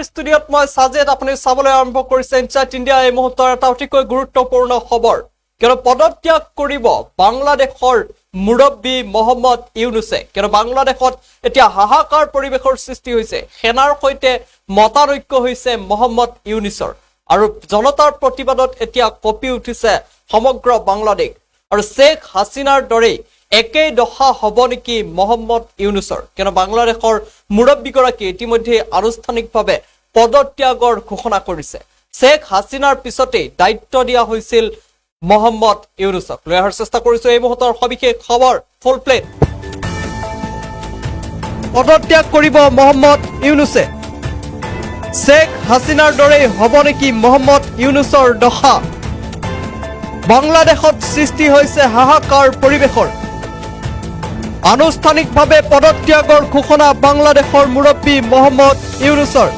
ষ্টুডিঅ'ত মই সাজেদ আপুনি চাবলৈ আৰম্ভ কৰিছে ইনচাইট ইণ্ডিয়া এই মুহূৰ্তৰ এটা অতিকৈ গুৰুত্বপূৰ্ণ খবৰ কিয়নো পদত্যাগ কৰিব বাংলাদেশৰ মুৰব্বী মহম্মদ ইউনুছে কিয়নো বাংলাদেশত এতিয়া হাহাকাৰ পৰিৱেশৰ সৃষ্টি হৈছে সেনাৰ সৈতে মতানৈক্য হৈছে মহম্মদ ইউনুছৰ আৰু জনতাৰ প্ৰতিবাদত এতিয়া কপি উঠিছে সমগ্ৰ বাংলাদেশ আৰু শেখ হাসিনাৰ দৰে একেই দশা হ'ব নেকি মহম্মদ ইউনুছৰ কিয়নো বাংলাদেশৰ মুৰব্বীগৰাকী ইতিমধ্যে আনুষ্ঠানিকভাৱে পদত্যাগৰ ঘোষণা কৰিছে শেখ হাসিনাৰ পিছতে দায়িত্ব দিয়া হৈছিল মহম্মদ ইউনুছক লৈ অহাৰ চেষ্টা কৰিছো এই মুহূৰ্তৰ সবিশেষ খবৰ ফুল প্লেট পদত্যাগ কৰিব মহম্মদ ইউনুছে শেখ হাসিনাৰ দৰে হ'ব নেকি মহম্মদ ইউনুছৰ দশা বাংলাদেশত সৃষ্টি হৈছে হাহাকাৰ পৰিৱেশৰ আনুষ্ঠানিকভাৱে পদত্যাগৰ ঘোষণা বাংলাদেশৰ মুৰব্বী মহম্মদ ইউনুছৰ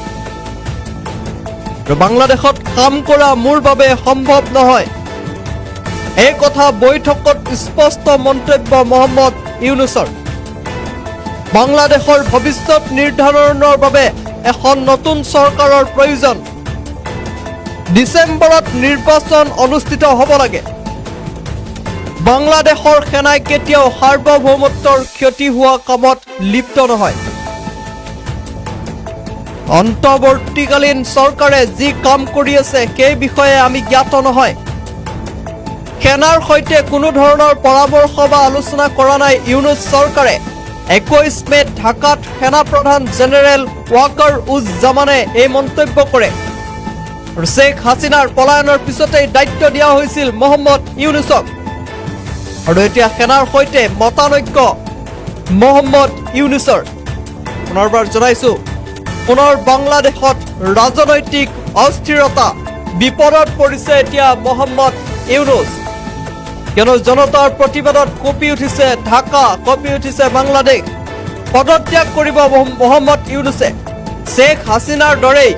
বাংলাদেশত কাম কৰা মোৰ বাবে সম্ভৱ নহয় এই কথা বৈঠকত স্পষ্ট মন্তব্য মহম্মদ ইউনুছৰ বাংলাদেশৰ ভৱিষ্যত নিৰ্ধাৰণৰ বাবে এখন নতুন চৰকাৰৰ প্ৰয়োজন ডিসেম্বৰত নিৰ্বাচন অনুষ্ঠিত হ'ব লাগে বাংলাদেশৰ সেনাই কেতিয়াও সাৰ্বভৌমত্বৰ ক্ষতি হোৱা কামত লিপ্ত নহয় অন্তৰ্বৰ্তীকালীন চৰকাৰে যি কাম কৰি আছে সেই বিষয়ে আমি জ্ঞাত নহয় সেনাৰ সৈতে কোনো ধৰণৰ পৰামৰ্শ বা আলোচনা কৰা নাই ইউনুছ চৰকাৰে 21 মেত ঢাকাত সেনা প্ৰধান জেনেৰেল ৱাকাৰ উজ্জামানে এই মন্তব্য কৰে শেখ হাসিনাৰ পলায়নৰ পিছতেই দায়িত্ব দিয়া হৈছিল মহম্মদ ইউনুছক আৰু এতিয়া সেনাৰ সৈতে মতানৈক্য মহম্মদ ইউনুছৰ পুনৰবাৰ জনাইছো পুনৰ বাংলাদেশত ৰাজনৈতিক অস্থিৰতা বিপদত পৰিছে এতিয়া মহম্মদ ইউনুছ কিয়নো জনতাৰ প্ৰতিবাদত কঁপি উঠিছে ঢাকা কঁপি উঠিছে বাংলাদেশ পদত্যাগ কৰিব মহম্মদ ইউনুছে শেখ হাসিনাৰ দৰেই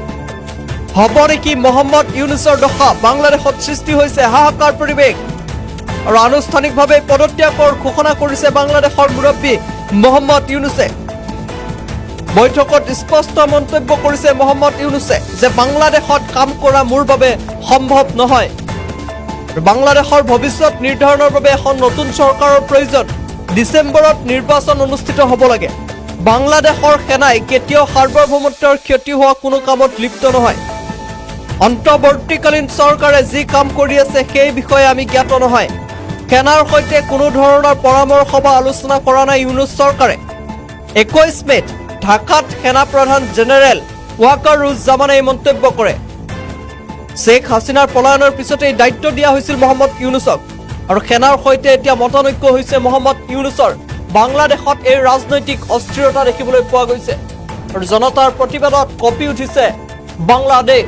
হ'ব নেকি মহম্মদ ইউনুছৰ দশা বাংলাদেশত সৃষ্টি হৈছে হাহাকাৰ পৰিৱেশ আৰু আনুষ্ঠানিকভাৱে পদত্যাগৰ ঘোষণা কৰিছে বাংলাদেশৰ মুৰব্বী মহম্মদ ইউনুছে বৈঠকত স্পষ্ট মন্তব্য কৰিছে মহম্মদ ইউনুছে যে বাংলাদেশত কাম কৰা মোৰ বাবে সম্ভৱ নহয় বাংলাদেশৰ ভৱিষ্যত নিৰ্ধাৰণৰ বাবে এখন নতুন চৰকাৰৰ প্ৰয়োজন ডিসেম্বৰত নিৰ্বাচন অনুষ্ঠিত হ'ব লাগে বাংলাদেশৰ সেনাই কেতিয়াও সাৰ্বভৌমত্বৰ ক্ষতি হোৱা কোনো কামত লিপ্ত নহয় অন্তৰ্বৰ্তীকালীন চৰকাৰে যি কাম কৰি আছে সেই বিষয়ে আমি জ্ঞাত নহয় সেনাৰ সৈতে কোনো ধৰণৰ পৰামৰ্শ বা আলোচনা কৰা নাই ইউনুছ চৰকাৰে 21 মেত ঢাকাত সেনা প্ৰধান জেনেৰেল ৱাকাৰ উজ্জামানে এই মন্তব্য কৰে শেখ হাসিনাৰ পলায়নৰ পিছতেই দায়িত্ব দিয়া হৈছিল মহম্মদ ইউনুছক আৰু সেনাৰ সৈতে এতিয়া মতানৈক্য হৈছে মহম্মদ ইউনুছৰ বাংলাদেশত এই ৰাজনৈতিক অস্থিৰতা দেখিবলৈ পোৱা গৈছে আৰু জনতাৰ প্ৰতিবাদত কঁপি উঠিছে বাংলাদেশ